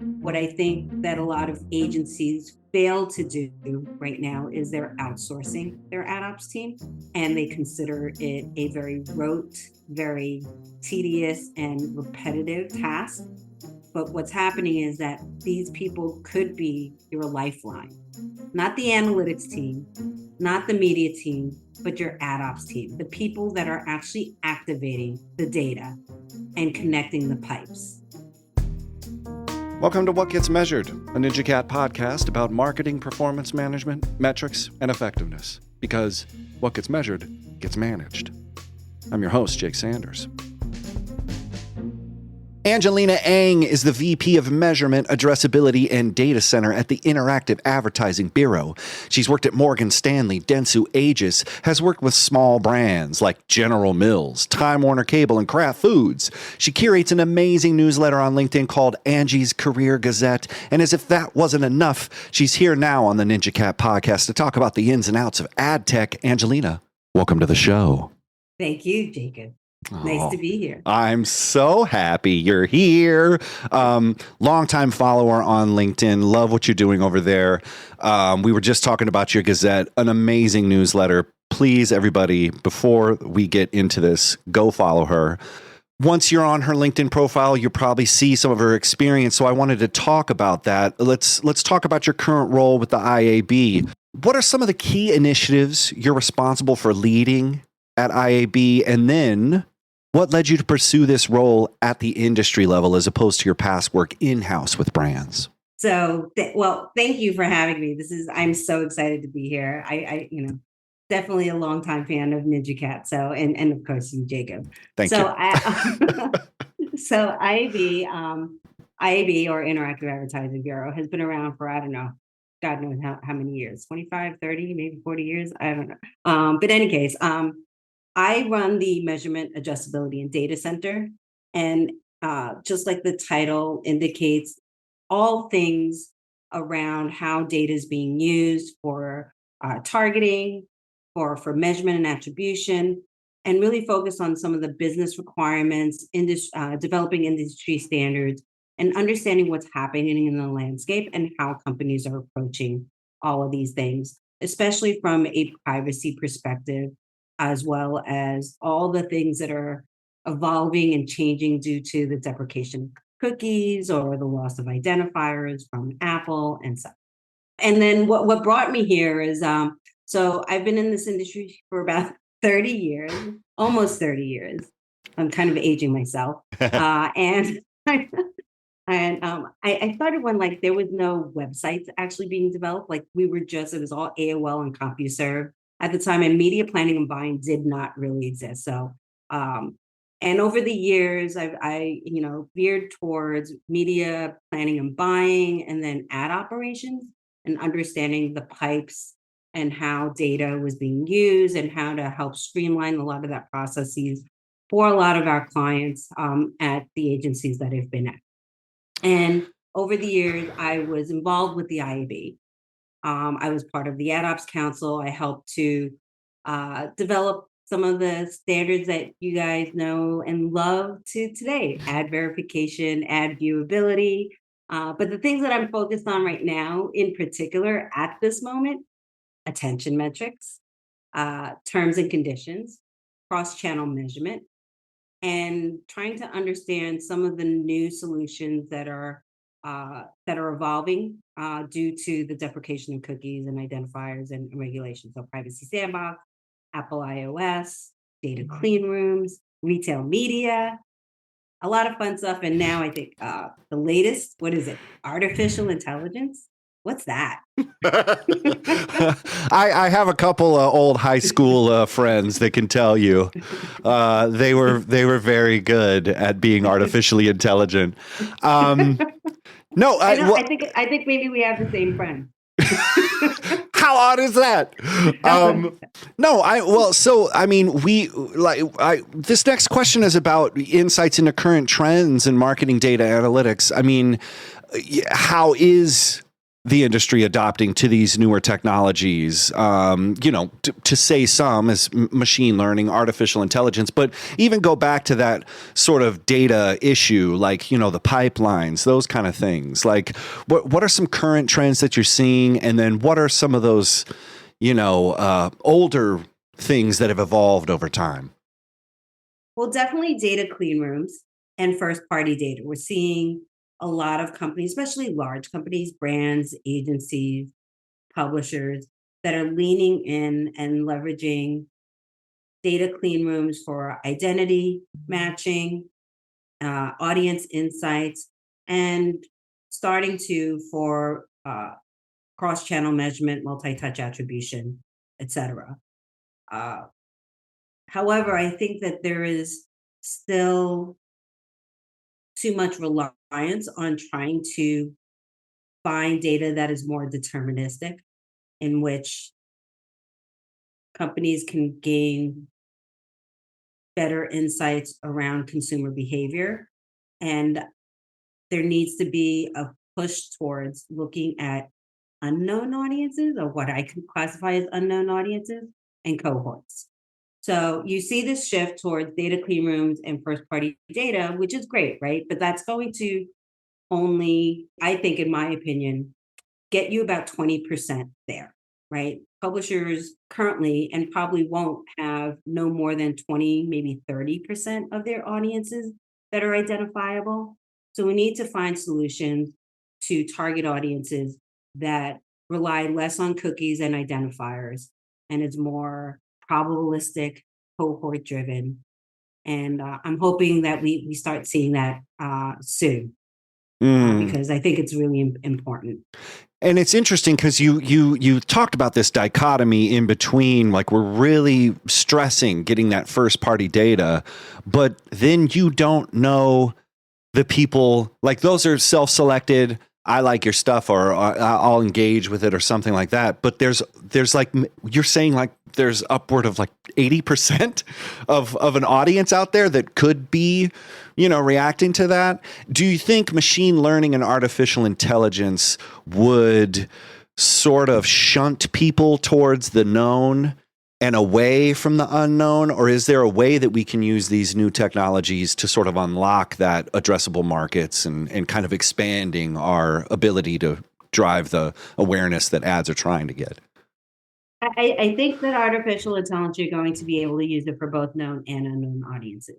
What I think that a lot of agencies fail to do right now is they're outsourcing their AdOps team, and they consider it a very rote, very tedious and repetitive task. But what's happening is that these people could be your lifeline, not the analytics team, not the media team, but your AdOps team, the people that are actually activating the data and connecting the pipes. Welcome to What Gets Measured, a NinjaCat podcast about marketing, performance management, metrics, and effectiveness. Because what gets measured gets managed. I'm your host, Jake Sanders. Angelina Eng is the VP of Measurement, Addressability, and Data Center at the Interactive Advertising Bureau. She's worked at Morgan Stanley, Dentsu Aegis, has worked with small brands like General Mills, Time Warner Cable, and Kraft Foods. She curates an amazing newsletter on LinkedIn called Angie's Career Gazette, and as if that wasn't enough, she's here now on the NinjaCat podcast to talk about the ins and outs of ad tech. Angelina, welcome to the show. Thank you, Jacob. Nice to be here. I'm so happy you're here. Longtime follower on LinkedIn. Love what you're doing over there. We were just talking about your Gazette, an amazing newsletter. Please, everybody, before we get into this, go follow her. Once you're on her LinkedIn profile, you'll probably see some of her experience. So I wanted to talk about that. Let's talk about your current role with the IAB. What are some of the key initiatives you're responsible for leading at IAB? And then what led you to pursue this role at the industry level as opposed to your past work in-house with brands? So, thank you for having me. I'm so excited to be here. I definitely a longtime fan of NinjaCat. So, and of course you, Jacob. Thank you. So IAB or Interactive Advertising Bureau has been around for, I don't know, God knows how many years, 25, 30, maybe 40 years. I don't know. But in any case, I run the Measurement, Adjustability, and Data Center. And just like the title indicates, all things around how data is being used for targeting, for measurement and attribution, and really focus on some of the business requirements, developing industry standards, and understanding what's happening in the landscape and how companies are approaching all of these things, especially from a privacy perspective, as well as all the things that are evolving and changing due to the deprecation of cookies or the loss of identifiers from Apple and such. And then what brought me here is, so I've been in this industry for about 30 years, almost 30 years. I'm kind of aging myself. And I started when there was no websites actually being developed. It was all AOL and CompuServe at the time, and media planning and buying did not really exist. So, and over the years, I veered towards media planning and buying, and then ad operations and understanding the pipes and how data was being used and how to help streamline a lot of that processes for a lot of our clients at the agencies that I've been at. And over the years, I was involved with the IAB. I was part of the AdOps Council. I helped to develop some of the standards that you guys know and love to today: ad verification, ad viewability. But the things that I'm focused on right now, in particular at this moment, attention metrics, terms and conditions, cross-channel measurement, and trying to understand some of the new solutions that are evolving due to the deprecation of cookies and identifiers and regulations. So Privacy Sandbox, Apple iOS, data clean rooms, retail media, a lot of fun stuff. And now I think the latest, what is it? Artificial intelligence? What's that? I have a couple of old high school friends that can tell you they were very good at being artificially intelligent. No, I think maybe we have the same friend. How odd is that? This next question is about insights into current trends in marketing data analytics. I mean, how is the industry adopting to these newer technologies, to say some is machine learning, artificial intelligence, but even go back to that sort of data issue, like, the pipelines, those kind of things. Like, what are some current trends that you're seeing? And then what are some of those, older things that have evolved over time? Well, definitely data clean rooms and first party data. We're seeing a lot of companies, especially large companies, brands, agencies, publishers, that are leaning in and leveraging data clean rooms for identity matching, audience insights, and starting to for cross-channel measurement, multi-touch attribution, etc. Uh, However, I think that there is still too much reliance on trying to find data that is more deterministic, in which companies can gain better insights around consumer behavior. And there needs to be a push towards looking at unknown audiences, or what I could classify as unknown audiences, and cohorts. So you see this shift towards data clean rooms and first party data, which is great, right? But that's going to only, I think, in my opinion, get you about 20% there, right? Publishers currently, and probably won't, have no more than 20, maybe 30% of their audiences that are identifiable. So we need to find solutions to target audiences that rely less on cookies and identifiers, and is more probabilistic, cohort driven. And I'm hoping that we start seeing that soon, because I think it's really important. And it's interesting because you talked about this dichotomy in between, like, we're really stressing getting that first party data, but then you don't know the people, like, those are self-selected. I like your stuff, or I'll engage with it, or something like that. But there's like, you're saying, like, there's upward of like 80% of an audience out there that could be, reacting to that. Do you think machine learning and artificial intelligence would sort of shunt people towards the known and away from the unknown? Or is there a way that we can use these new technologies to sort of unlock that addressable markets and kind of expanding our ability to drive the awareness that ads are trying to get? I think that artificial intelligence, you're going to be able to use it for both known and unknown audiences.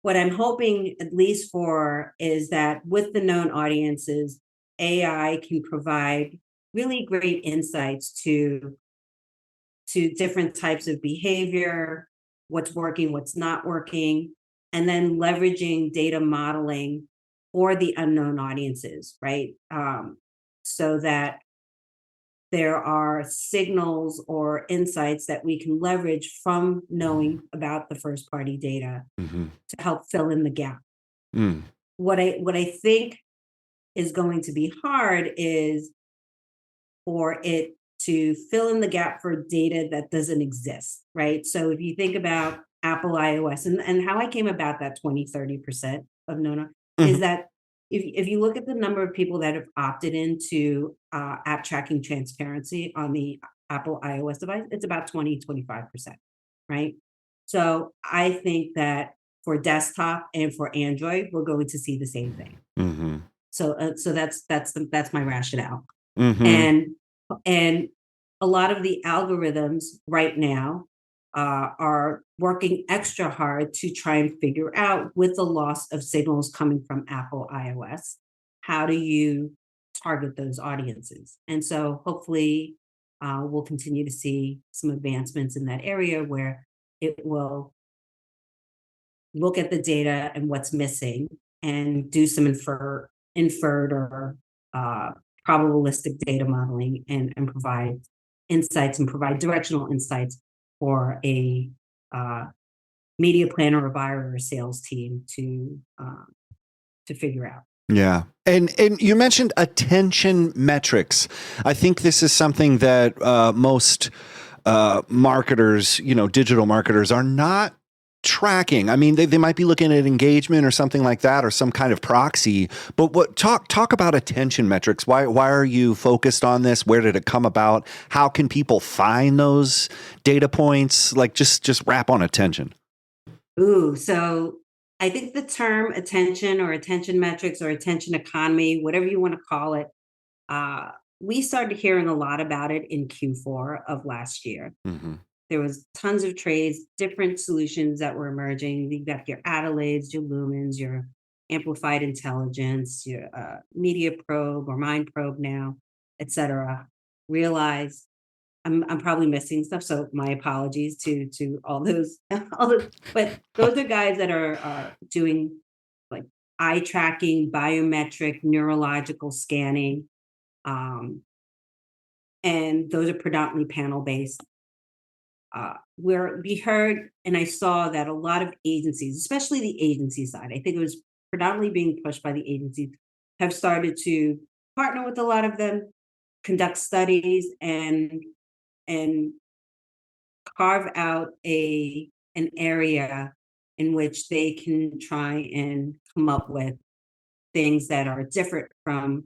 What I'm hoping, at least for, is that with the known audiences, AI can provide really great insights to different types of behavior, what's working, what's not working, and then leveraging data modeling for the unknown audiences, right? So that there are signals or insights that we can leverage from knowing about the first party data to help fill in the gap. Mm. What I think is going to be hard is for it to fill in the gap for data that doesn't exist, right? So if you think about Apple iOS, and how I came about that 20-30% of no, is that if you look at the number of people that have opted into app tracking transparency on the Apple iOS device, it's about 20-25%, right? So I think that for desktop and for Android, we're going to see the same thing. So that's my rationale. And a lot of the algorithms right now are working extra hard to try and figure out, with the loss of signals coming from Apple iOS, how do you target those audiences? And so hopefully we'll continue to see some advancements in that area, where it will look at the data and what's missing, and do some inferred or probabilistic data modeling, and provide insights, and provide directional insights for a media planner, or buyer, or a sales team to figure out. Yeah. And you mentioned attention metrics. I think this is something that most marketers, digital marketers, are not tracking? I mean, they might be looking at engagement or something like that, or some kind of proxy. But talk about attention metrics. Why are you focused on this? Where did it come about? How can people find those data points? Like, just wrap on attention. Ooh, so I think the term attention or attention metrics or attention economy, whatever you want to call it, uh, we started hearing a lot about it in Q4 of last year. Mm-hmm. There was tons of trades, different solutions that were emerging. You got your Adelaides, your Lumens, your amplified intelligence, your media probe or mind probe now, etc. Realize I'm probably missing stuff, so my apologies to all those all those. But those are guys that are doing like eye tracking, biometric, neurological scanning, um, and those are predominantly panel based. Where we heard and I saw that a lot of agencies, especially the agency side, I think it was predominantly being pushed by the agencies, have started to partner with a lot of them, conduct studies, and carve out an area in which they can try and come up with things that are different from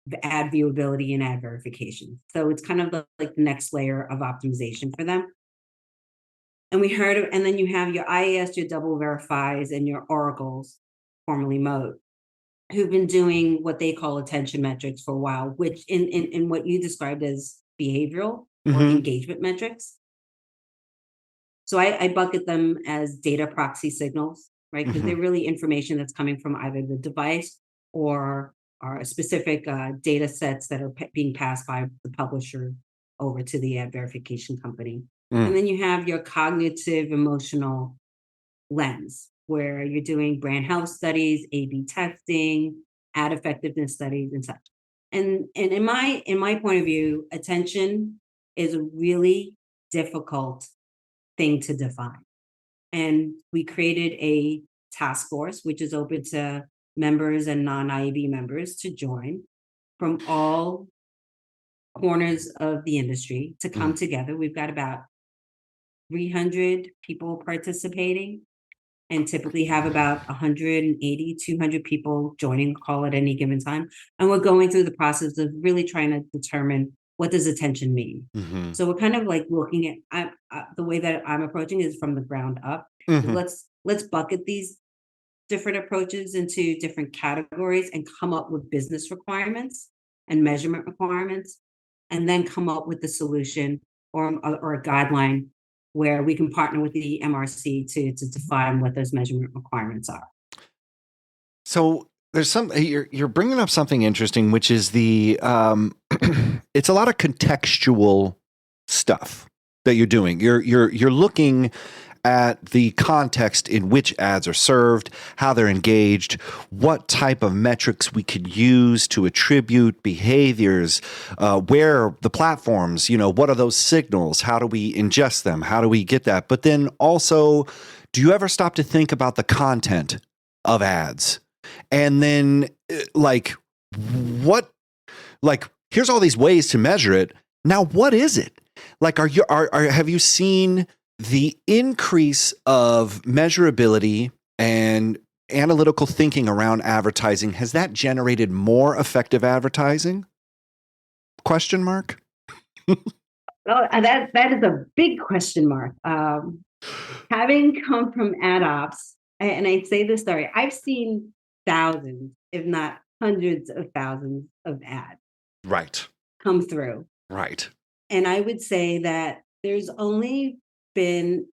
the ad viewability and ad verification. So it's kind of like the next layer of optimization for them. And we heard of, and then you have your IAS, your double verifies, and your oracles, formerly Mode, who've been doing what they call attention metrics for a while, which in what you described as behavioral or Mm-hmm. engagement metrics. So I bucket them as data proxy signals, right? Because Mm-hmm. they're really information that's coming from either the device or are specific data sets that are being passed by the publisher over to the ad verification company. And then you have your cognitive emotional lens, where you're doing brand health studies, A/B testing, ad effectiveness studies, and such. And in my point of view, attention is a really difficult thing to define. And we created a task force, which is open to members and non-IAB members to join from all corners of the industry to come together. We've got about 300 people participating and typically have about 180, 200 people joining the call at any given time. And we're going through the process of really trying to determine what does attention mean. Mm-hmm. So we're kind of like looking at the way that I'm approaching is from the ground up. Mm-hmm. Let's bucket these different approaches into different categories and come up with business requirements and measurement requirements, and then come up with the solution or a guideline where we can partner with the MRC to define what those measurement requirements are. So there's you're bringing up something interesting, which is the it's a lot of contextual stuff that you're doing. You're looking at the context in which ads are served, how they're engaged, what type of metrics we could use to attribute behaviors, where the platforms, what are those signals? How do we ingest them? How do we get that? But then also, do you ever stop to think about the content of ads? And then here's all these ways to measure it. Now, what is it? Like, have you seen the increase of measurability and analytical thinking around advertising? Has that generated more effective advertising? Question mark. Oh, that is a big question mark. Having come from AdOps, and I say this story, I've seen thousands, if not hundreds of thousands of ads come through. Right. And I would say that there's only been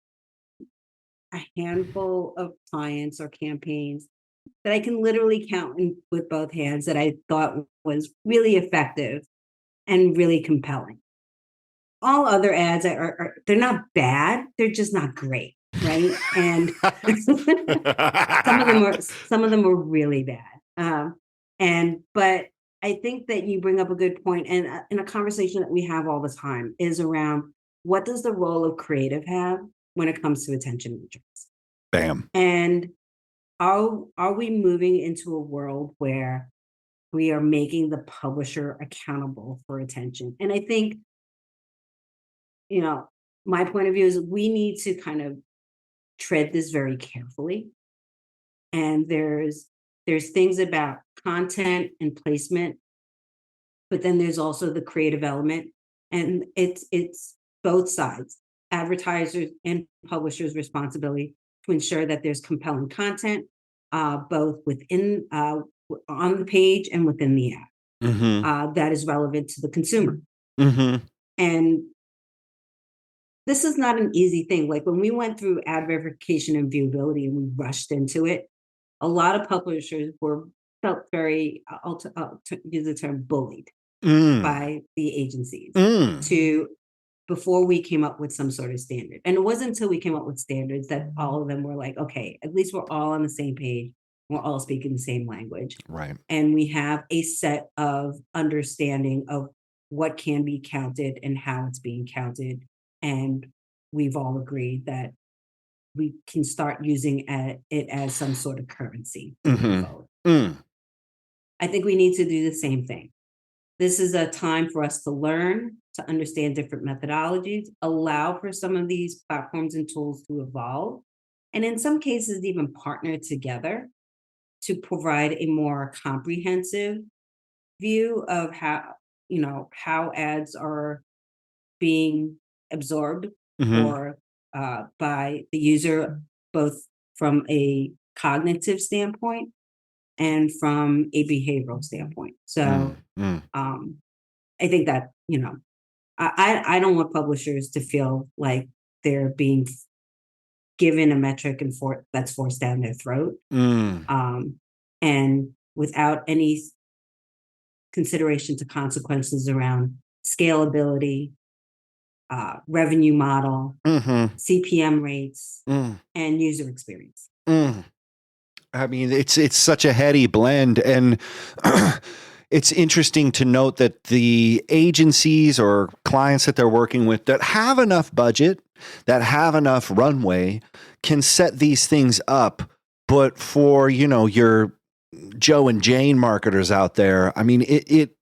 a handful of clients or campaigns that I can literally count with both hands that I thought was really effective and really compelling. All other ads they're not bad, they're just not great, right? And some of them are really bad. But I think that you bring up a good point, and in a conversation that we have all the time is around what does the role of creative have when it comes to attention metrics? Bam. And are we moving into a world where we are making the publisher accountable for attention? And I think, my point of view is we need to kind of tread this very carefully. And there's things about content and placement, but then there's also the creative element. And it's both sides, advertisers and publishers' responsibility to ensure that there's compelling content, both within on the page and within the app, that is relevant to the consumer. And this is not an easy thing. Like when we went through ad verification and viewability and we rushed into it, a lot of publishers felt very, to use the term, bullied by the agencies before we came up with some sort of standard. And it wasn't until we came up with standards that all of them were like, okay, at least we're all on the same page. We're all speaking the same language. Right. And we have a set of understanding of what can be counted and how it's being counted. And we've all agreed that we can start using it as some sort of currency. I think we need to do the same thing. This is a time for us to learn, to understand different methodologies, allow for some of these platforms and tools to evolve, and in some cases, even partner together to provide a more comprehensive view of how ads are being absorbed or by the user, both from a cognitive standpoint and from a behavioral standpoint. So I think that, I don't want publishers to feel like they're being given a metric and that's forced down their throat. And without any consideration to consequences around scalability, revenue model, CPM rates, and user experience. I mean, it's such a heady blend, and it's interesting to note that the agencies or clients that they're working with that have enough budget, that have enough runway, can set these things up. But for, your Joe and Jane marketers out there, I mean, it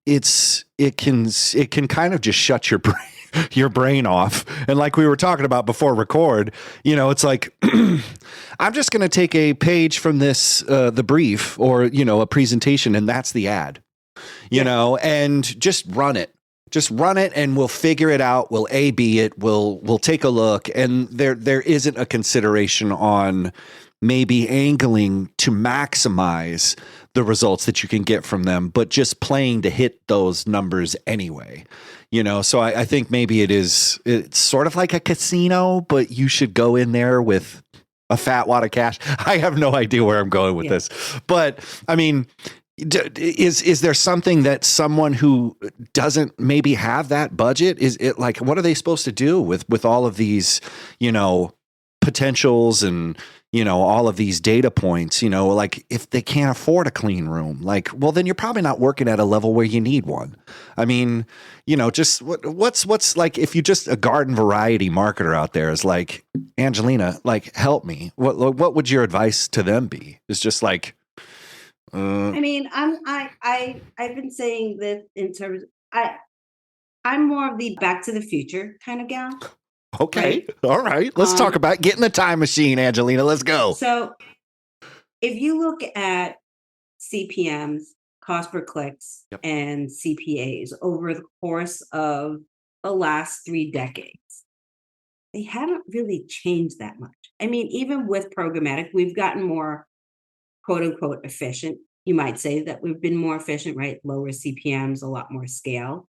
can kind of just shut your brain off. And like we were talking about before record, it's like, I'm just going to take a page from this, the brief or, a presentation, and that's the ad, and just run it. Just run it and we'll figure it out. We'll A/B it. We'll take a look. And there isn't a consideration on maybe angling to maximize the results that you can get from them, but just playing to hit those numbers anyway. So I think maybe it's sort of like a casino, but you should go in there with a fat wad of cash. I have no idea where I'm going with this, but I mean, is there something that someone who doesn't maybe have that budget, is it like, what are they supposed to do with all of these, potentials and, all of these data points, like if they can't afford a clean room, like, well, then you're probably not working at a level where you need one. I mean, just what's like, if you just a garden variety marketer out there is like, Angelina, like, help me. What would your advice to them be? It's just like, I mean, I've been saying that in terms, I'm more of the Back to the Future kind of gal. Okay. Right? All right. Let's talk about getting the time machine, Angelina. Let's go. So if you look at CPMs, cost per clicks, and CPAs over the course of the last 3 decades, they haven't really changed that much. I mean, even with programmatic, we've gotten more quote unquote efficient. You might say that we've been more efficient, right? Lower CPMs, a lot more scale.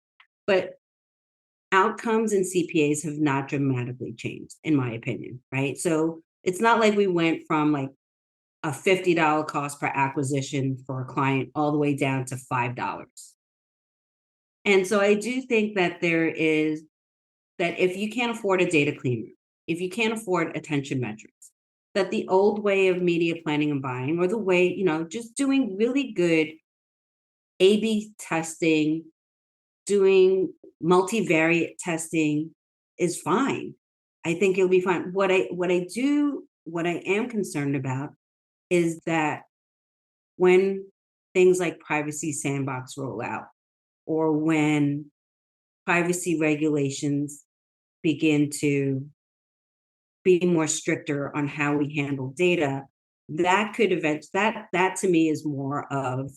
But outcomes and CPAs have not dramatically changed, in my opinion, right? So it's not like we went from like a $50 cost per acquisition for a client all the way down to $5. And so I do think that that if you can't afford a data clean room, if you can't afford attention metrics, that the old way of media planning and buying, or the way, just doing really good A/B testing, doing multivariate testing is fine. I think it'll be fine. What I am concerned about is that when things like privacy sandbox roll out, or when privacy regulations begin to be more stricter on how we handle data, that could that to me is more of,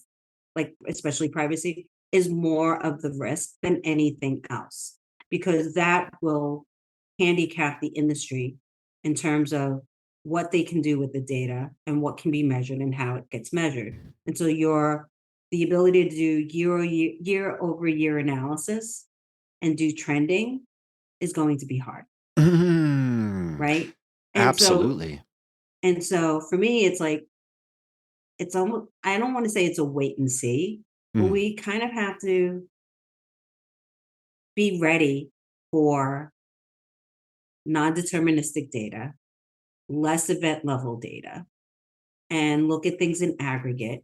like, especially privacy, is more of the risk than anything else, because that will handicap the industry in terms of what they can do with the data and what can be measured and how it gets measured. And so the ability to do year over year analysis and do trending is going to be hard, Mm, right? And so absolutely. and so for me, it's like, it's almost, I don't want to say it's a wait and see, but Mm, we kind of have to be ready for non-deterministic data, less event level data, and look at things in aggregate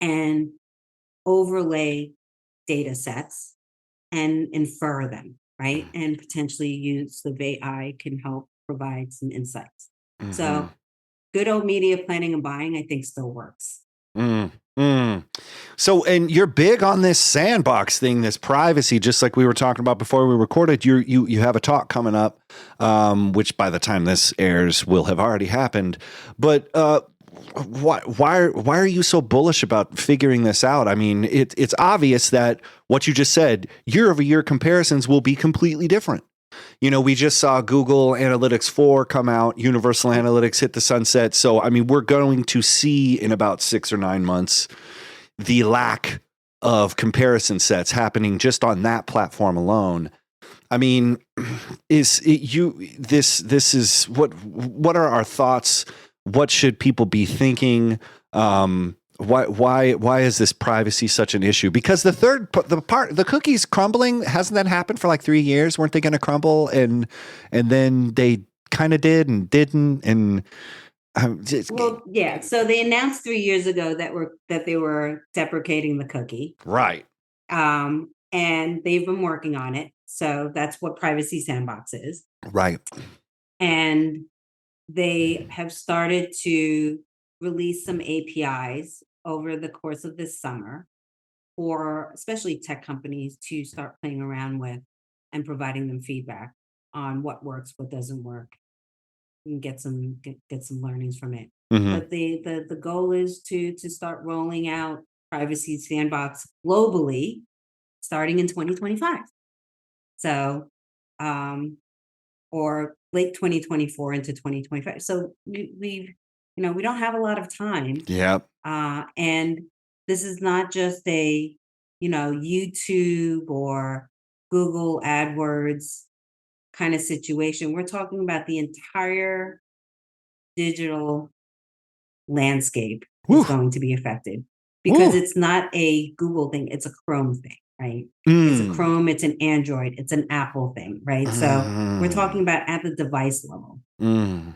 and overlay data sets and infer them, right? And potentially use the AI can help provide some insights. mhm. So good old media planning and buying, I think, still works. Mm, mm. So, and you're big on this sandbox thing, this privacy, just like we were talking about before we recorded. You have a talk coming up, which by the time this airs will have already happened. But why are you so bullish about figuring this out? I mean, it's obvious that what you just said, year over year comparisons will be completely different. You know, we just saw Google Analytics 4 come out, Universal Analytics hit the sunset. So, I mean, we're going to see in about 6 or 9 months the lack of comparison sets happening just on that platform alone. I mean, is it you this is what are our thoughts? What should people be thinking? Why is this privacy such an issue? Because the cookies crumbling, hasn't that happened for like 3 years? Weren't they going to crumble and then they kind of did and didn't and Well, yeah. So they announced 3 years ago that they were deprecating the cookie, right. and they've been working on it. So that's what Privacy Sandbox is, Right. and they have started to release some APIs over the course of this summer for especially tech companies to start playing around with and providing them feedback on what works, what doesn't work, and get some learnings from it. Hmm. But the goal is to start rolling out Privacy Sandbox globally starting in 2025. So, or late 2024 into 2025. So we don't have a lot of time. Yep. And this is not just a, YouTube or Google AdWords kind of situation. We're talking about the entire digital landscape is Woo. going to be affected, because Woo. it's not a Google thing, it's a Chrome thing, right? It's a Mm. Chrome, it's an Android, it's an Apple thing, right? So we're talking Mm. about at the device level, Mm.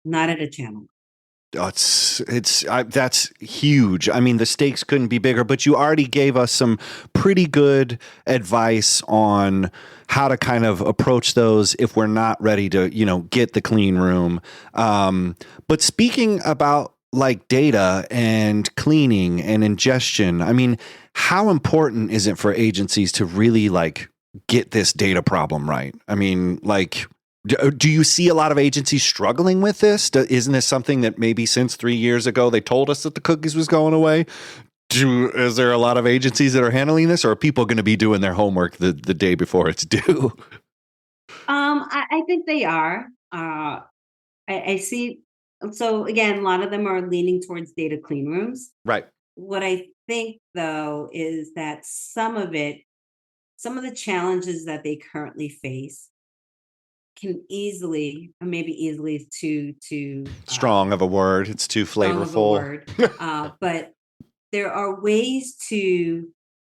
not at a channel. Oh, that's huge. I mean, the stakes couldn't be bigger, but you already gave us some pretty good advice on how to kind of approach those if we're not ready to, get the clean room. But speaking about like data and cleaning and ingestion, I mean, how important is it for agencies to really like get this data problem right? I mean, like, do you see a lot of agencies struggling with this? Isn't this something that maybe since 3 years ago they told us that the cookies was going away? Is there a lot of agencies that are handling this, or are people going to be doing their homework the day before it's due? I think they are. I see. So again, a lot of them are leaning towards data clean rooms. Right. What I think, though, is that some of the challenges that they currently face can easily, or maybe easily is too Strong of a word. It's too strong of a flavorful. word, but there are ways to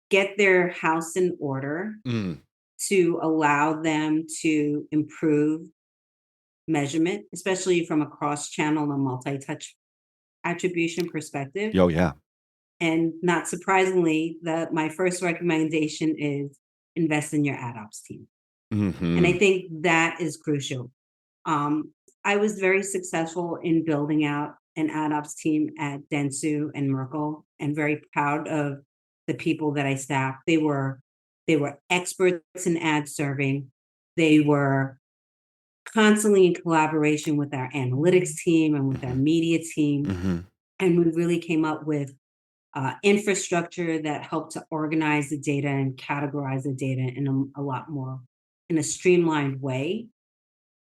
get their house in order Mm. to allow them to improve measurement, especially from a cross-channel and multi-touch attribution perspective. Oh yeah. And not surprisingly, my first recommendation is invest in your AdOps team. And I Hmm. think that is crucial. I was very successful in building out an AdOps team at Dentsu and Merkle, and very proud of the people that I staffed. They were experts in ad serving. They were constantly in collaboration with our analytics team and with our media team. And we really came up with infrastructure that helped to organize the data and categorize the data in a lot more, in a streamlined way,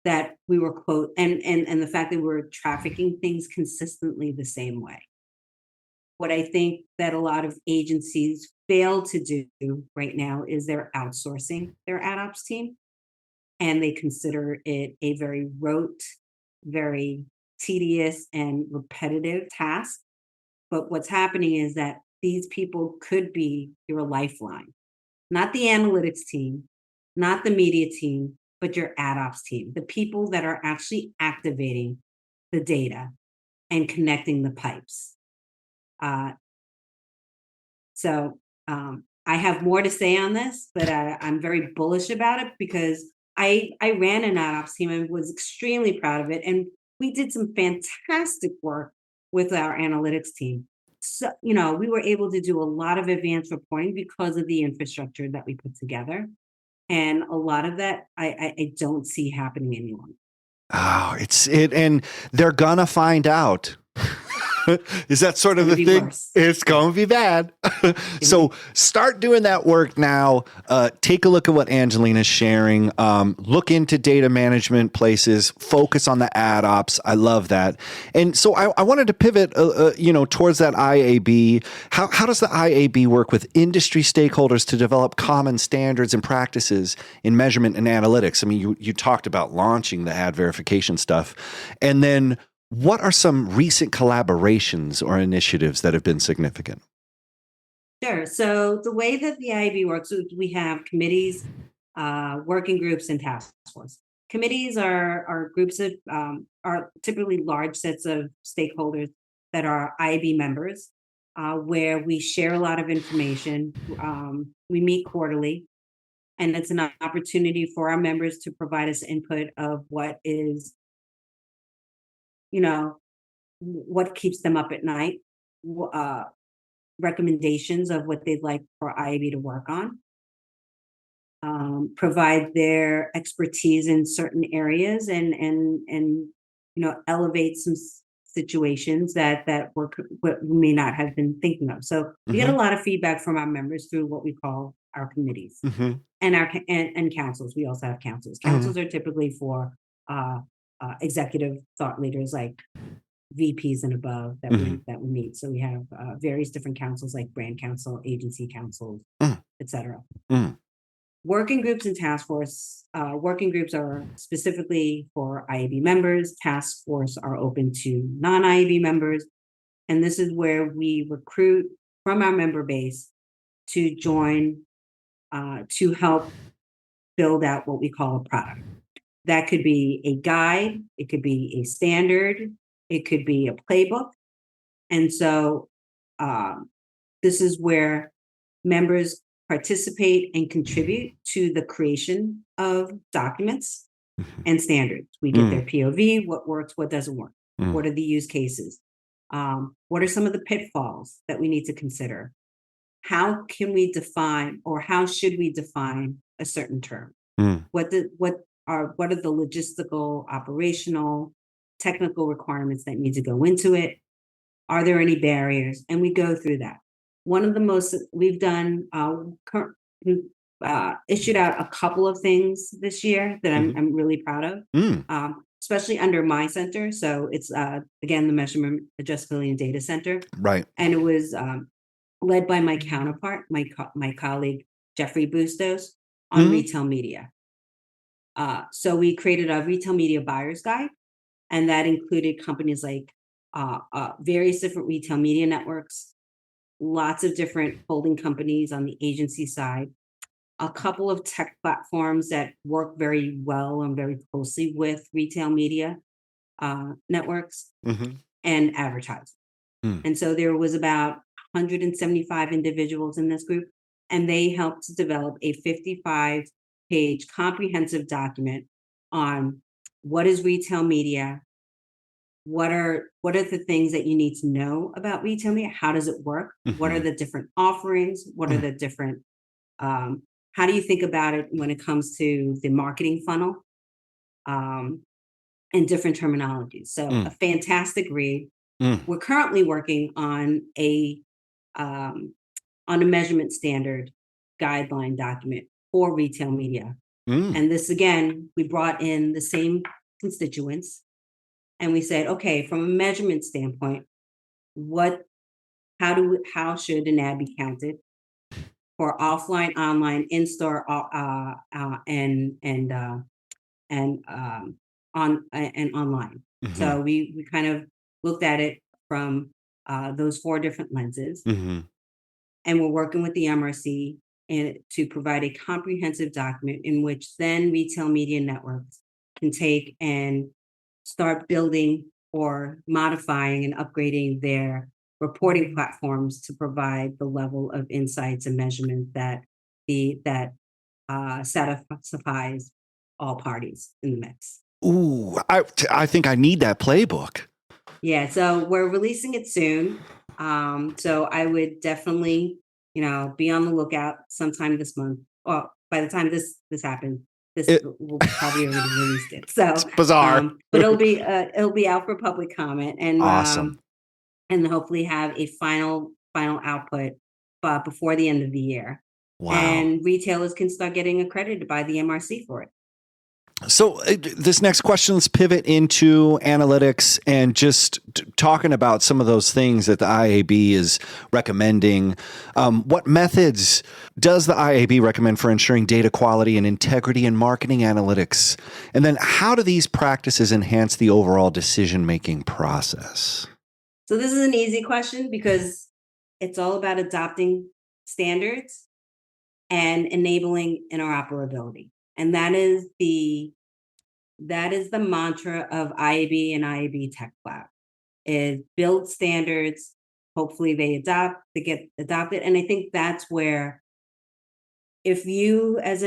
that we were and the fact that we were trafficking things consistently the same way. What I think that a lot of agencies fail to do right now is they're outsourcing their AdOps team, and they consider it a very rote, very tedious and repetitive task. But what's happening is that these people could be your lifeline, not the analytics team, not the media team, but your AdOps team, the people that are actually activating the data and connecting the pipes. So I have more to say on this, but I'm very bullish about it because I ran an AdOps team and was extremely proud of it. And we did some fantastic work with our analytics team. So, we were able to do a lot of advanced reporting because of the infrastructure that we put together. And a lot of that I don't see happening anymore. Oh, and they're gonna find out. Is that sort of the thing? Worse. It's going to be bad. So start doing that work now. Take a look at what Angelina's sharing. Look into data management places. Focus on the AdOps. I love that. And so I wanted to pivot, towards that IAB. How does the IAB work with industry stakeholders to develop common standards and practices in measurement and analytics? I mean, you talked about launching the ad verification stuff, and then what are some recent collaborations or initiatives that have been significant? Sure. So the way that the IAB works is we have committees, working groups, and task force. Committees are groups of are typically large sets of stakeholders that are IAB members, where we share a lot of information. We meet quarterly, and it's an opportunity for our members to provide us input of what is, what keeps them up at night, recommendations of what they'd like for IAB to work on, provide their expertise in certain areas, and elevate some situations that what we may not have been thinking of. So we get a lot of feedback from our members through what we call our committees and our and councils. We also have councils. Councils are typically for executive thought leaders like VPs and above that we meet. So we have various different councils like brand council, agency councils, etc. Working groups and task force. Working groups are specifically for IAB members. Task force are open to non-IAB members. And this is where we recruit from our member base to join to help build out what we call a product. That could be a guide, it could be a standard, it could be a playbook. And so this is where members participate and contribute to the creation of documents and standards. We get their POV, what works, what doesn't work, what are the use cases, what are some of the pitfalls that we need to consider, how can we define, or how should we define a certain term, what are the logistical, operational, technical requirements that need to go into it? Are there any barriers? And we go through that. One of the most we've done, issued out a couple of things this year that I'm really proud of, especially under my center. So it's, again, the Measurement, Addressability, and Data Center. Right. And it was led by my counterpart, my colleague, Jeffrey Bustos, on retail media. So we created a retail media buyer's guide, and that included companies like various different retail media networks, lots of different holding companies on the agency side, a couple of tech platforms that work very well and very closely with retail media networks, and advertising. And so there was about 175 individuals in this group, and they helped to develop a 55-page comprehensive document on what is retail media, what are the things that you need to know about retail media, how does it work, what are the different offerings, what are the different, how do you think about it when it comes to the marketing funnel, and different terminologies. So a fantastic read. We're currently working on a measurement standard guideline document for retail media. And this, again, we brought in the same constituents and we said, okay, from a measurement standpoint, how should an ad be counted for offline, online, in-store, and online. So we kind of looked at it from those 4 different lenses, and we're working with the MRC and to provide a comprehensive document in which then retail media networks can take and start building or modifying and upgrading their reporting platforms to provide the level of insights and measurement that satisfies all parties in the mix. Ooh, I think I need that playbook. Yeah, so we're releasing it soon. So I would definitely, be on the lookout sometime this month. Well, by the time this happens, we'll probably already released it. So it's bizarre, but it'll be out for public comment, and awesome, and hopefully have a final output, but before the end of the year. Wow. And retailers can start getting accredited by the MRC for it. So this next question, let's pivot into analytics and just talking about some of those things that the IAB is recommending. What methods does the IAB recommend for ensuring data quality and integrity in marketing analytics? And then how do these practices enhance the overall decision-making process? So this is an easy question because it's all about adopting standards and enabling interoperability. And that is the mantra of IAB and IAB Tech Lab, is build standards. Hopefully they get adopted. And I think that's where, if you as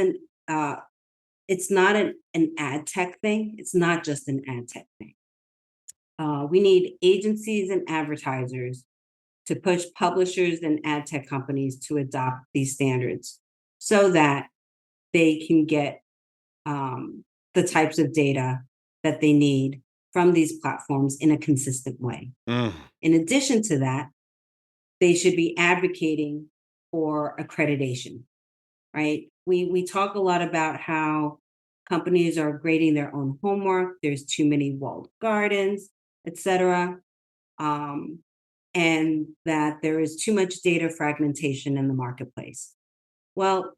it's not an ad tech thing. It's not just an ad tech thing. We need agencies and advertisers to push publishers and ad tech companies to adopt these standards so that they can get the types of data that they need from these platforms in a consistent way. In addition to that, they should be advocating for accreditation, right? We talk a lot about how companies are grading their own homework. There's too many walled gardens, etc. And that there is too much data fragmentation in the marketplace. Well,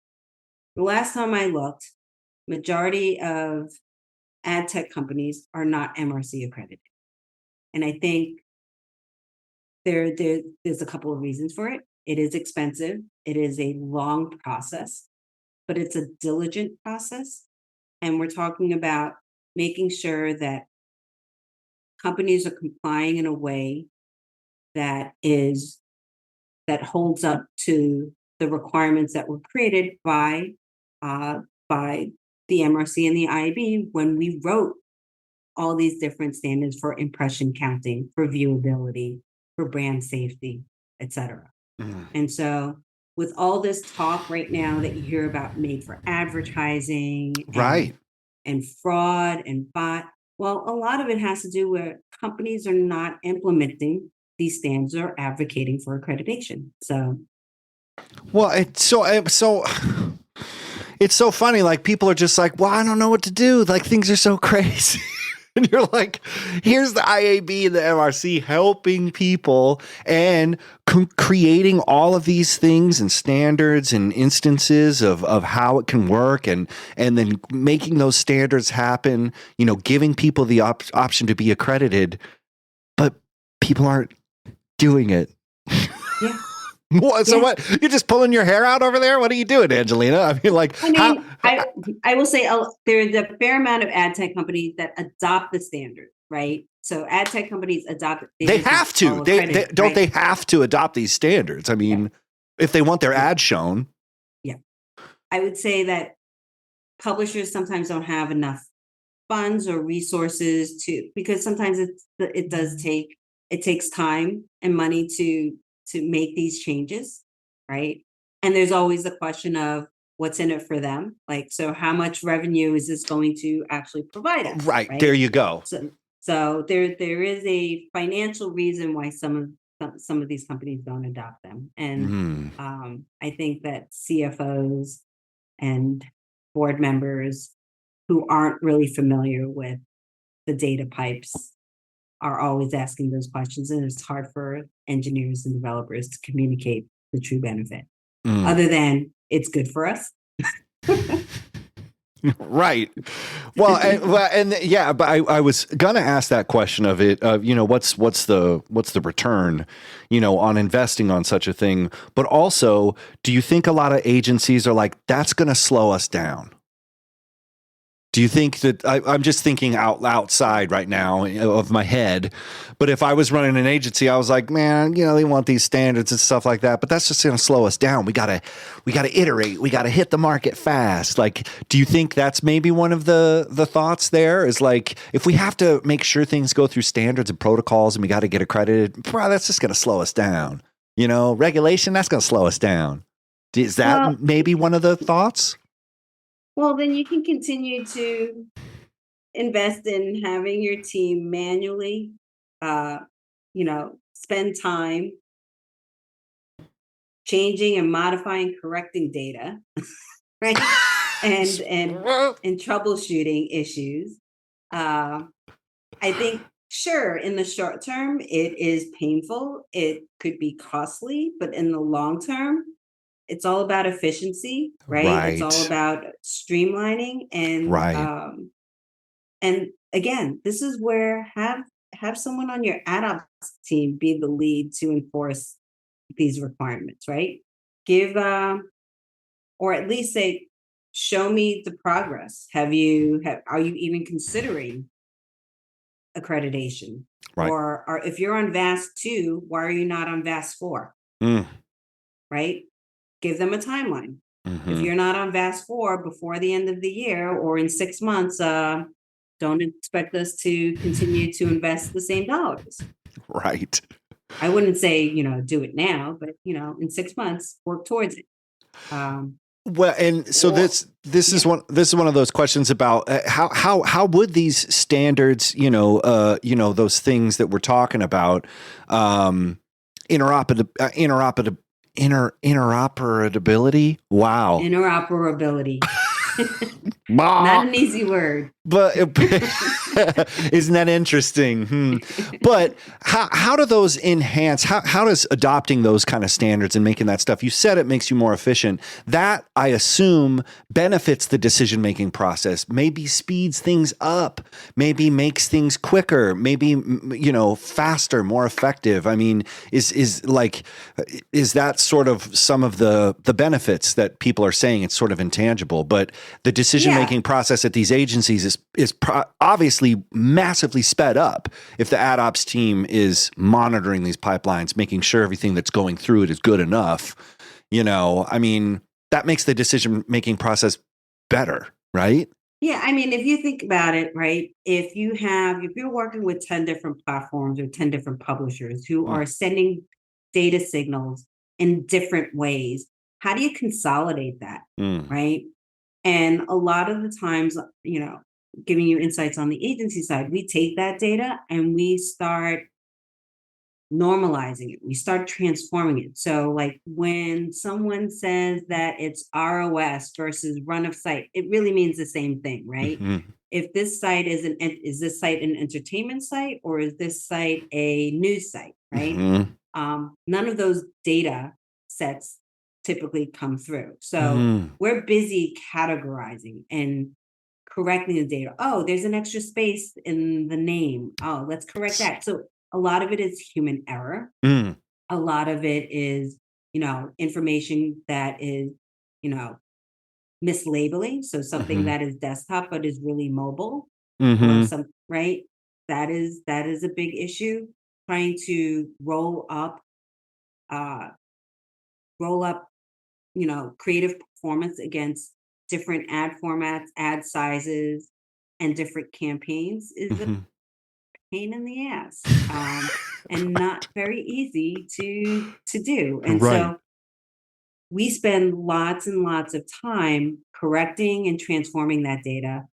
the last time I looked, majority of ad tech companies are not MRC accredited. And I think there's a couple of reasons for it. It is expensive. It is a long process, but it's a diligent process. And we're talking about making sure that companies are complying in a way that holds up to the requirements that were created by the MRC and the IAB when we wrote all these different standards for impression counting, for viewability, for brand safety, etc. And so with all this talk right now that you hear about made for advertising, right, and fraud and bot, well, a lot of it has to do with companies are not implementing these standards or advocating for accreditation. So, well, it's so funny. Like, people are just like, well, I don't know what to do. Like, things are so crazy. And you're like, here's the IAB and the MRC helping people and creating all of these things and standards and instances of how it can work, and then making those standards happen, giving people the option to be accredited, but people aren't doing it. Yeah. So what? You're just pulling your hair out over there? What are you doing, Angelina? I mean, I will say there's a fair amount of ad tech companies that adopt the standard, right? So ad tech companies adopt it. They have to. They have to adopt these standards? I mean, if they want their ad shown. Yeah. I would say that publishers sometimes don't have enough funds or resources because sometimes it takes time and money to make these changes, right? And there's always the question of, what's in it for them. Like, so how much revenue is this going to actually provide us? Right. There you go. So there is a financial reason why some of these companies don't adopt them. And I think that CFOs and board members who aren't really familiar with the data pipes are always asking those questions, and it's hard for engineers and developers to communicate the true benefit, other than it's good for us. Right. Well, and yeah, but I was gonna ask that question of it. What's the return, on investing on such a thing? But also, do you think a lot of agencies are like, that's gonna slow us down? Do you think that I'm just thinking outside right now of my head? But if I was running an agency, I was like, man, they want these standards and stuff like that, but that's just going to slow us down. We gotta iterate. We gotta hit the market fast. Like, do you think that's maybe one of the thoughts there? Is like, if we have to make sure things go through standards and protocols, and we got to get accredited, that's just going to slow us down. Regulation, that's going to slow us down. Is that maybe one of the thoughts? Well, then you can continue to invest in having your team manually, spend time changing and modifying, correcting data, right? and troubleshooting issues. I think, sure, in the short term, it is painful. It could be costly, but in the long term, it's all about efficiency, right? It's all about streamlining and again, this is where have someone on your AdOps team be the lead to enforce these requirements, right? Give or at least say, show me the progress. Are you even considering accreditation? Right. Or if you're on VAS 2, why are you not on VAS 4? Right? Give them a timeline. If you're not on VAS 4 before the end of the year or in 6 months, don't expect us to continue to invest the same dollars. Right. I wouldn't say, do it now, but in 6 months, work towards it. Well, and so this is one of those questions about how would these standards, those things that we're talking about, interoperability. Wow. Interoperability. Not an easy word. But isn't that interesting? But how do those enhance? How does adopting those kind of standards and making that stuff? You said it makes you more efficient. That, I assume, benefits the decision-making process. Maybe speeds things up. Maybe makes things quicker. Maybe faster, more effective. I mean, is that sort of some of the benefits that people are saying? It's sort of intangible, but the decision-making process at these agencies is obviously massively sped up if the AdOps team is monitoring these pipelines, making sure everything that's going through it is good enough. I mean, that makes the decision-making process better, right? Yeah, I mean, if you think about it, right, if you're working with 10 different platforms or 10 different publishers who are sending data signals in different ways, how do you consolidate that, right? And a lot of the times, giving you insights on the agency side, we take that data and we start normalizing it. We start transforming it. So like when someone says that it's ROS versus run of site, it really means the same thing, right? If this site is this site an entertainment site or is this site a news site, right? None of those data sets typically come through. So we're busy categorizing and correcting the data. Oh, there's an extra space in the name. Oh, let's correct that. So a lot of it is human error. A lot of it is, information that is, mislabeling. So something that is desktop but is really mobile. Or right? That is a big issue. Trying to roll up, creative performance against different ad formats, ad sizes, and different campaigns is a pain in the ass, and not very easy to do. And so we spend lots and lots of time correcting and transforming that data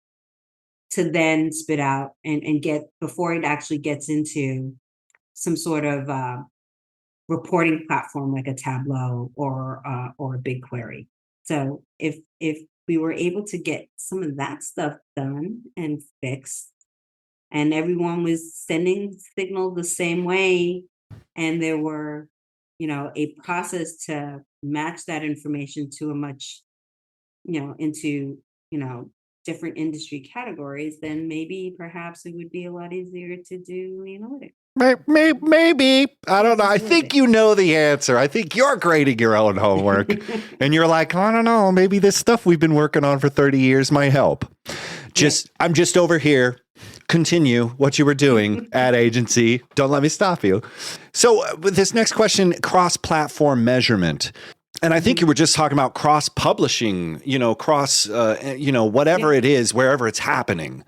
to then spit out and get, before it actually gets into some sort of reporting platform like a Tableau or a BigQuery. So if we were able to get some of that stuff done and fixed, and everyone was sending signal the same way, and there were, a process to match that information to a much, into, different industry categories, then maybe perhaps it would be a lot easier to do analytics. Maybe. I don't know. I think you know the answer. I think you're grading your own homework. And you're like, I don't know, maybe this stuff we've been working on for 30 years might help. I'm just over here. Continue what you were doing at agency. Don't let me stop you. So with this next question, cross-platform measurement. And I think you were just talking about cross-publishing, whatever it is, wherever it's happening.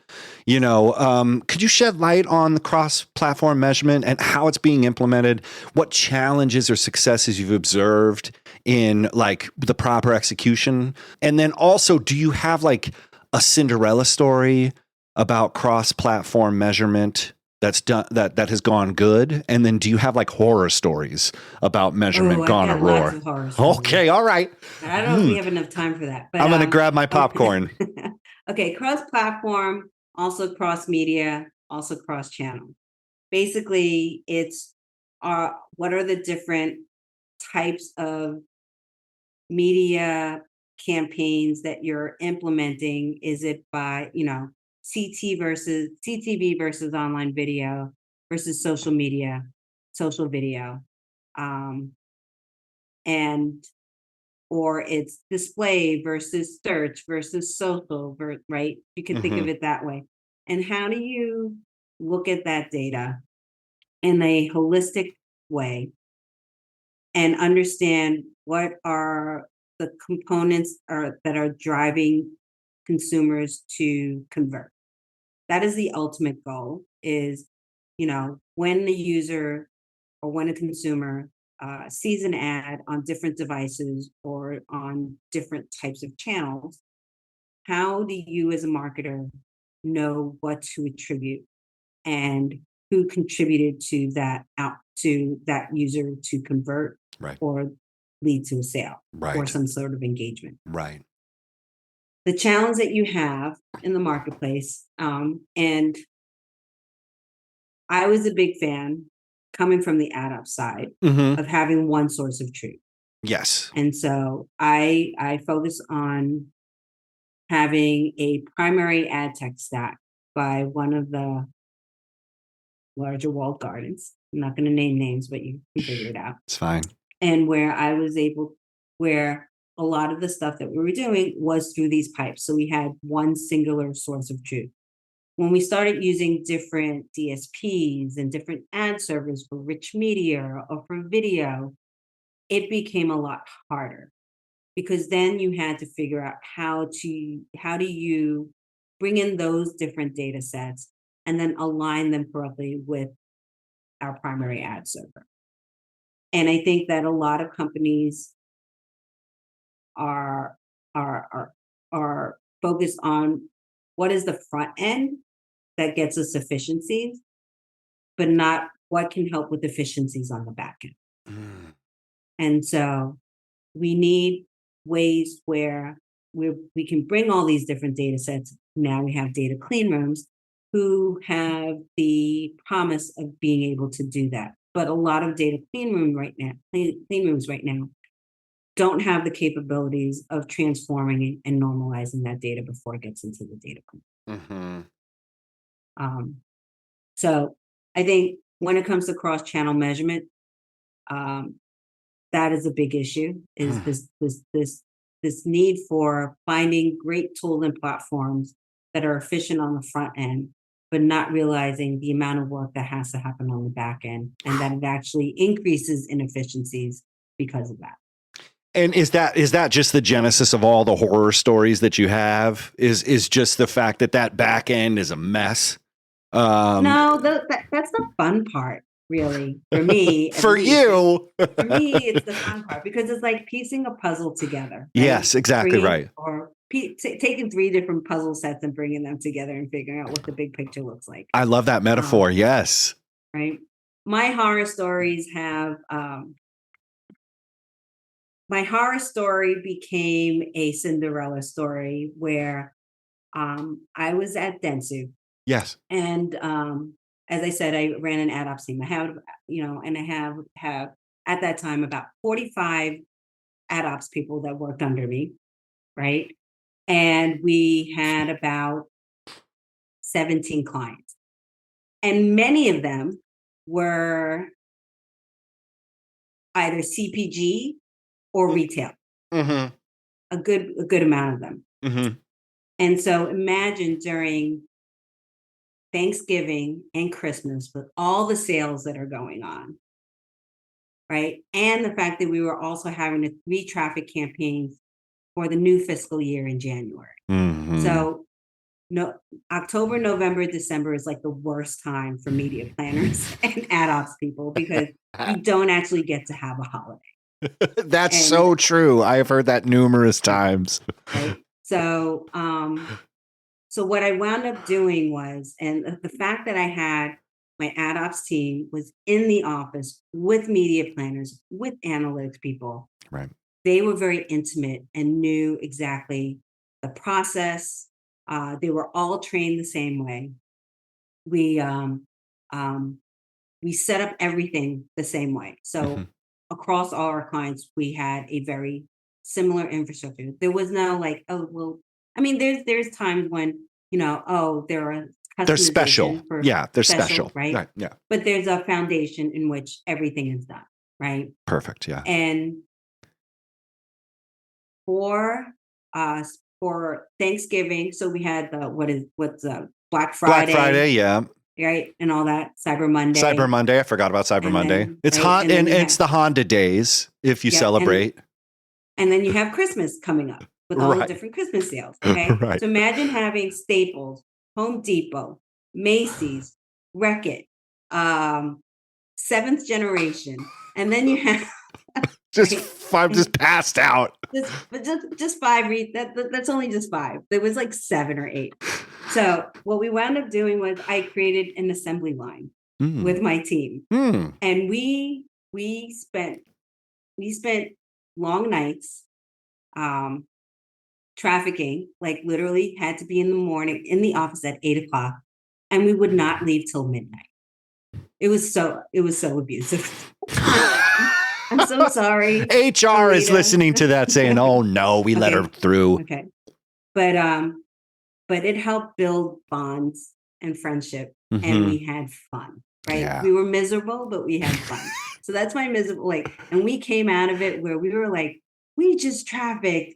Could you shed light on the cross-platform measurement and how it's being implemented? What challenges or successes you've observed in like the proper execution? And then also, do you have like a Cinderella story about cross-platform measurement that's done that has gone good? And then do you have like horror stories about measurement gone awry? Okay, all right. I don't know if we have enough time for that. But I'm going to grab my popcorn. Okay, cross-platform, also cross-media, also cross-channel. Basically, it's what are the different types of media campaigns that you're implementing? Is it by, CTV versus online video versus social media, social video, and or it's display versus search versus social, right? You can think of it that way. And how do you look at that data in a holistic way and understand what are the components that are driving consumers to convert? That is the ultimate goal, is, when the user or when a consumer sees an ad on different devices or on different types of channels, how do you as a marketer know what to attribute and who contributed to that user to convert or lead to a sale or some sort of engagement? Right. The challenge that you have in the marketplace, and I was a big fan coming from the AdOps side of having one source of truth. Yes. And so I focus on having a primary ad tech stack by one of the larger walled gardens. I'm not going to name names, but you can figure it out. It's fine. And where a lot of the stuff that we were doing was through these pipes. So we had one singular source of truth. When we started using different DSPs and different ad servers for rich media or for video, it became a lot harder, because then you had to figure out how do you bring in those different data sets and then align them correctly with our primary ad server. And I think that a lot of companies are focused on what is the front end that gets us efficiencies, but not what can help with efficiencies on the back end. And so we need ways where we can bring all these different data sets. Now we have data clean rooms who have the promise of being able to do that. But a lot of data clean rooms right now don't have the capabilities of transforming and normalizing that data before it gets into the data clean. So I think when it comes to cross-channel measurement, that is a big issue, is this need for finding great tools and platforms that are efficient on the front end, but not realizing the amount of work that has to happen on the back end, and that it actually increases inefficiencies because of that. And is that just the genesis of all the horror stories that you have? Is just the fact that back end is a mess? No, that's the fun part. really. For me, at For least. you. For me, it's the fun part because it's like piecing a puzzle together. Right? Yes, exactly right. Or taking 3 different puzzle sets and bringing them together and figuring out what the big picture looks like. I love that metaphor. Yes. Right. My horror stories have, my horror story became a Cinderella story where I was at Dentsu. Yes. And as I said, I ran an AdOps team. I have, and I have at that time about 45 AdOps people that worked under me, right? And we had about 17 clients. And many of them were either CPG or retail. Mm-hmm. A good amount of them. Mm-hmm. And so imagine during Thanksgiving and Christmas with all the sales that are going on, right? And the fact that we were also having to re-traffic campaigns for the new fiscal year in January. Mm-hmm. So October, November, December is like the worst time for media planners and AdOps people because you don't actually get to have a holiday. That's so true. I have heard that numerous times. Right. So, so what I wound up doing was, and the fact that I had my AdOps team was in the office with media planners, with analytics people. Right. They were very intimate and knew exactly the process. They were all trained the same way. We set up everything the same way. So across all our clients, we had a very similar infrastructure. There was no like, oh, well, I mean, there's times when, there are they're special. They're special. Right? Yeah. But there's a foundation in which everything is done, right? Perfect. Yeah. And for Thanksgiving, so we had what's Black Friday. Black Friday, yeah. Right, and all that. Cyber Monday. I forgot about Cyber Monday. It's hot, and it's the Honda days if you celebrate. And then you have Christmas coming up with all the different Christmas sales. Okay, so imagine having Staples, Home Depot, Macy's, Reckitt, Seventh Generation, and then you have five just passed out. Just 5. That's only just 5. There was like 7 or 8. So what we wound up doing was I created an assembly line with my team, and we spent long nights trafficking. Like literally had to be in the morning in the office at 8:00, and we would not leave till midnight. It was so abusive. I'm so sorry. HR is listening to that saying, "Oh no, we let her through." Okay, but it helped build bonds and friendship, and we had fun. Right? Yeah. We were miserable, but we had fun. So that's my miserable and we came out of it where we were like, we just trafficked,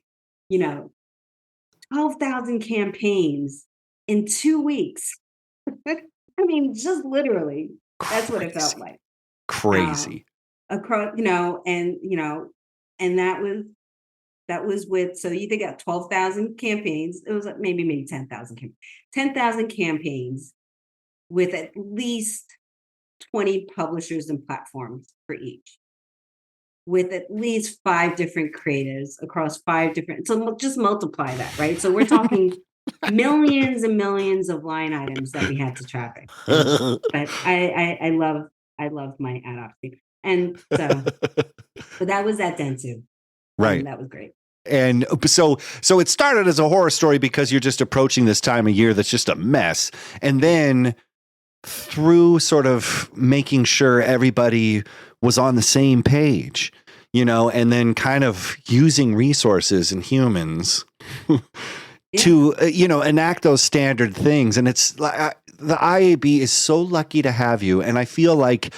12,000 campaigns in 2 weeks. I mean, just literally, that's what it felt like. Crazy. Across, and that was with, so you think about 12,000 campaigns. It was like maybe 10,000 campaigns with at least 20 publishers and platforms for each, with at least 5 different creatives across 5 different. So just multiply that, right? So we're talking millions and millions of line items that we had to traffic. But I love my AdOps team. And so that was at Dentsu. Right. And that was great. And so it started as a horror story because you're just approaching this time of year that's just a mess. And then through sort of making sure everybody was on the same page, and then kind of using resources and humans to, enact those standard things. And it's like the IAB is so lucky to have you. And I feel like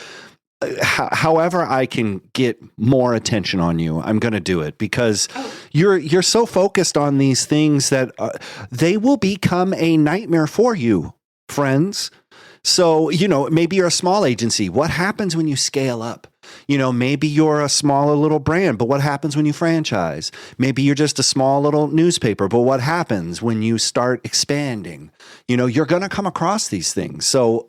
however I can get more attention on you, I'm going to do it because you're so focused on these things that they will become a nightmare for you, friends. So, maybe you're a small agency. What happens when you scale up? Maybe you're a smaller little brand, but what happens when you franchise? Maybe you're just a small little newspaper, but what happens when you start expanding? You're going to come across these things. So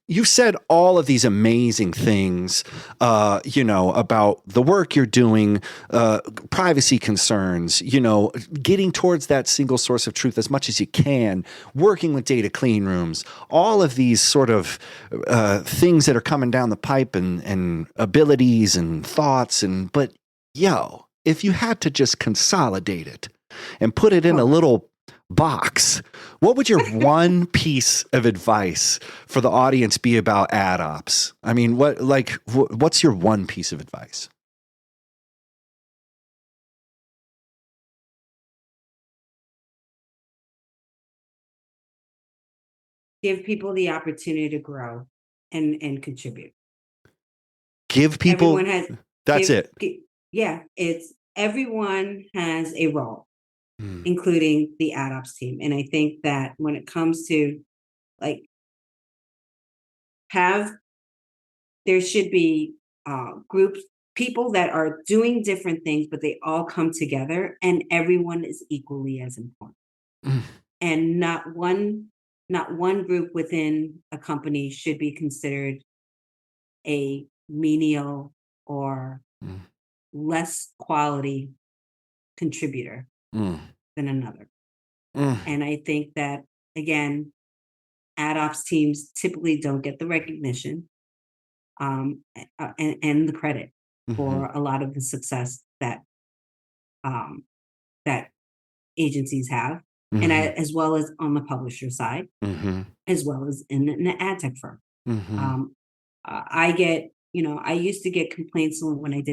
you said all of these amazing things, about the work you're doing, privacy concerns, getting towards that single source of truth as much as you can, working with data clean rooms, all of these sort of things that are coming down the pipe and abilities and thoughts. But if you had to just consolidate it and put it in a little box, what would your one piece of advice for the audience be about AdOps? I mean, what's your one piece of advice? Give people the opportunity to grow and contribute. Give people. That's it. It's everyone has a role, including the AdOps team. And I think that when it comes to there should be groups, people that are doing different things, but they all come together and everyone is equally as important. And not one group within a company should be considered a menial or less quality contributor than another. And I think that, again, AdOps teams typically don't get the recognition and the credit for a lot of the success that that agencies have, and as well as on the publisher side, as well as in an ad tech firm. I used to get complaints when I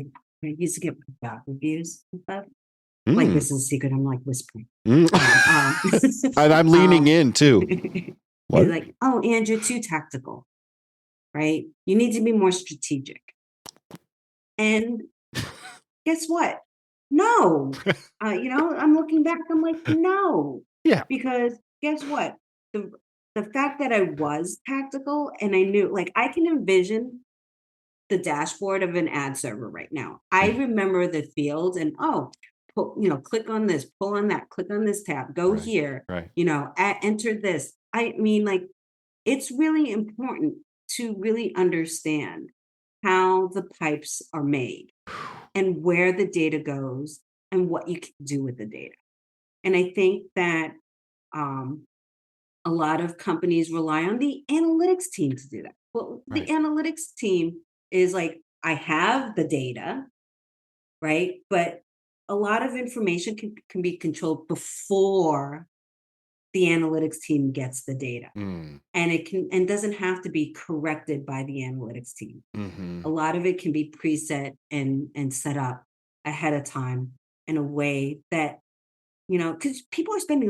used to get bad reviews and stuff. Like, this is a secret. I'm like whispering. And I'm leaning in too. They're like, oh, and you're too tactical, right? You need to be more strategic. And guess what? No. I'm looking back, I'm like, no. Yeah. Because guess what? The fact that I was tactical and I knew, I can envision the dashboard of an ad server right now. I remember the fields and, click on this, pull on that, click on this tab, go here, enter this. I mean, it's really important to really understand how the pipes are made and where the data goes and what you can do with the data. And I think that a lot of companies rely on the analytics team to do that. Well, the analytics team is I have the data, right? But a lot of information can be controlled before the analytics team gets the data. And it doesn't have to be corrected by the analytics team. A lot of it can be preset and set up ahead of time in a way that, because people are spending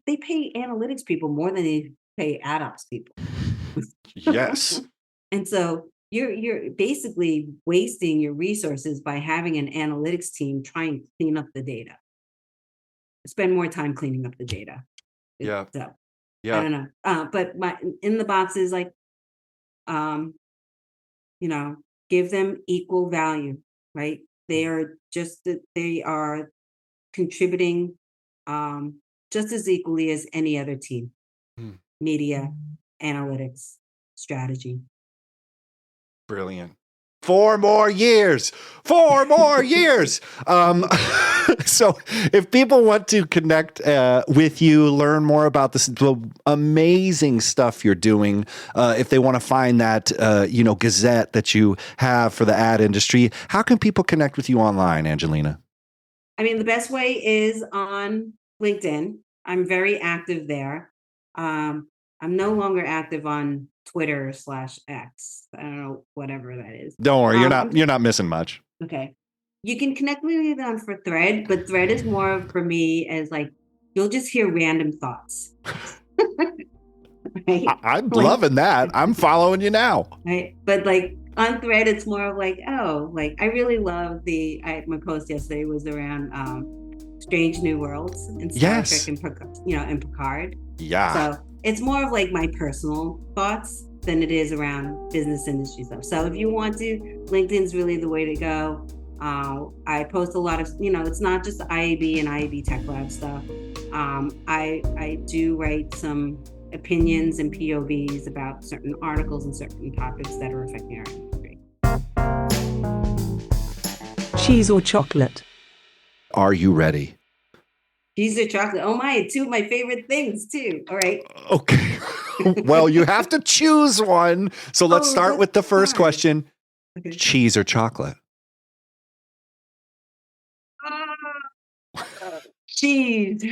they pay analytics people more than they pay AdOps people. Yes. And so you're basically wasting your resources by having an analytics team try and clean up the data. Spend more time cleaning up the data. Yeah. So, I don't know. But in the box is give them equal value, right? They are contributing just as equally as any other team. Media, analytics, strategy. Brilliant. 4 more years. 4 more years. So if people want to connect with you, learn more about the amazing stuff you're doing, if they want to find that, Gazette that you have for the ad industry, how can people connect with you online, Angelina? I mean, the best way is on LinkedIn. I'm very active there. I'm no longer active on Twitter/X. I don't know, whatever that is. Don't worry, you're not missing much. Okay. You can connect with me on for Thread, but Thread is more for me as you'll just hear random thoughts. Right? I'm loving that. I'm following you now. Right. But on Thread, it's more of I really love my post yesterday was around Strange New Worlds and Star Trek and Picard. Yeah. So it's more of my personal thoughts than it is around business industry stuff. So if you want to, LinkedIn's really the way to go. I post a lot of, it's not just IAB and IAB Tech Lab stuff. I do write some opinions and POVs about certain articles and certain topics that are affecting our industry. Cheese or chocolate? Are you ready? Cheese or chocolate? Oh my, two of my favorite things too. All right. Okay. Well, you have to choose one. So let's start with the first question. Okay. Cheese or chocolate? Cheese.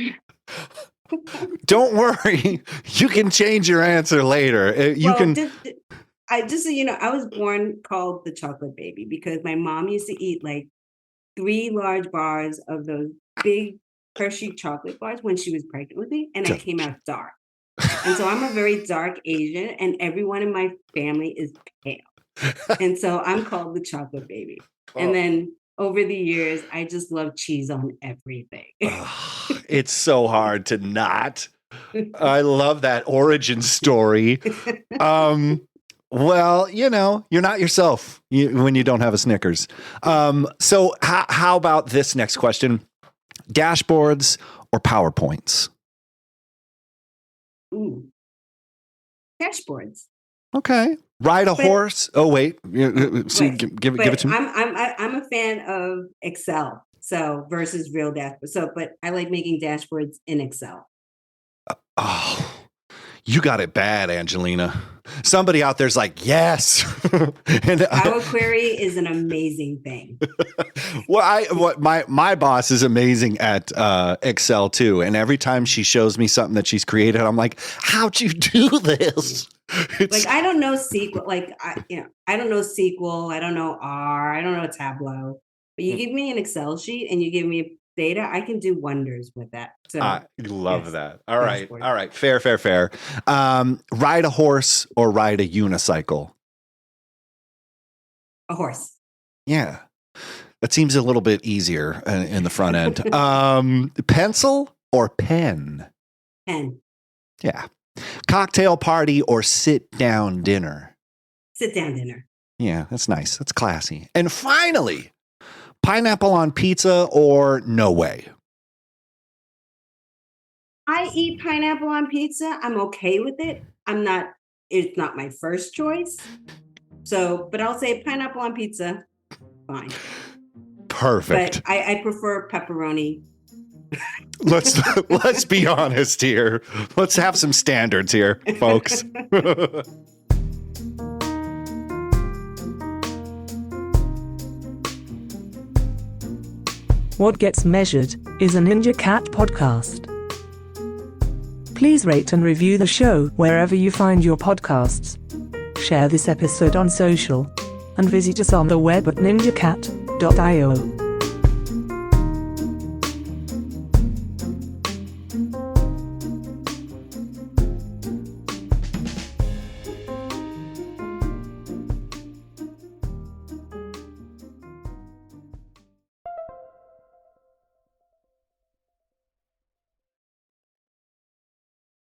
Don't worry. You can change your answer later. Just so you know, I was born called the chocolate baby because my mom used to eat like 3 large bars of those big Hershey chocolate bars when she was pregnant with me, and I came out dark. And so I'm a very dark Asian, and everyone in my family is pale. And so I'm called the chocolate baby. And then over the years, I just love cheese on everything. It's so hard to not. I love that origin story. Well, you know, you're not yourself when you don't have a Snickers. So how about this next question? Dashboards or PowerPoints? Ooh. Dashboards. Okay. Ride a horse. Oh, wait. See, give it to me. I'm a fan of Excel. So versus real dashboards. So, but I like making dashboards in Excel. Oh, you got it bad, Angelina. Somebody out there's like, yes. And Power Query is an amazing thing. Well, my boss is amazing at Excel too, and every time she shows me something that she's created, I'm like, how'd you do this? Like I don't know SQL. I don't know SQL. I don't know R. I don't know Tableau. But you give me an Excel sheet and you give me data, I can do wonders with that. So I love that. All right. All right. Fair. Ride a horse or ride a unicycle? A horse. Yeah. That seems a little bit easier in the front end. Pencil or pen? Pen. Yeah. Cocktail party or sit down dinner? Sit down dinner. Yeah, that's nice. That's classy. And finally, pineapple on pizza or no way? I eat pineapple on pizza. I'm okay with it. It's not my first choice. So, but I'll say pineapple on pizza, fine. Perfect. But I prefer pepperoni. Let's be honest here. Let's have some standards here, folks. What Gets Measured is a NinjaCat podcast. Please rate and review the show wherever you find your podcasts. Share this episode on social and visit us on the web at ninjacat.io.